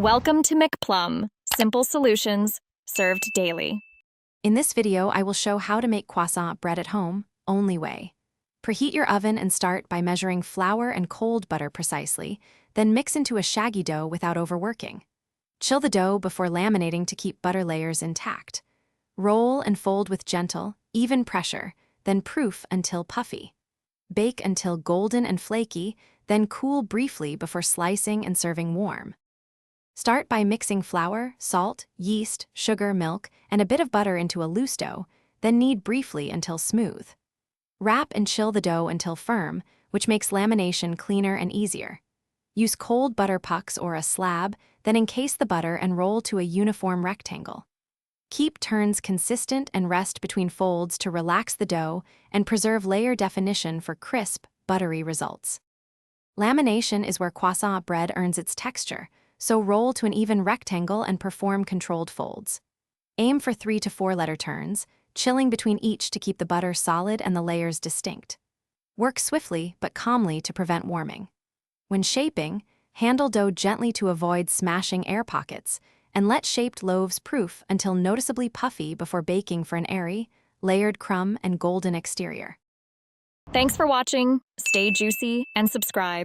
Welcome to McPlum, simple solutions served daily. In this video, I will show how to make croissant bread at home, only way. Preheat your oven and start by measuring flour and cold butter precisely, then mix into a shaggy dough without overworking. Chill the dough before laminating to keep butter layers intact. Roll and fold with gentle, even pressure, then proof until puffy. Bake until golden and flaky, then cool briefly before slicing and serving warm. Start by mixing flour, salt, yeast, sugar, milk, and a bit of butter into a loose dough, then knead briefly until smooth. Wrap and chill the dough until firm, which makes lamination cleaner and easier. Use cold butter pucks or a slab, then encase the butter and roll to a uniform rectangle. Keep turns consistent and rest between folds to relax the dough and preserve layer definition for crisp, buttery results. Lamination is where croissant bread earns its texture, so roll to an even rectangle and perform controlled folds. Aim for 3 to 4 letter turns, chilling between each to keep the butter solid and the layers distinct. Work swiftly but calmly to prevent warming. When shaping, handle dough gently to avoid smashing air pockets, and let shaped loaves proof until noticeably puffy before baking for an airy, layered crumb and golden exterior. Thanks for watching. Stay juicy and subscribe.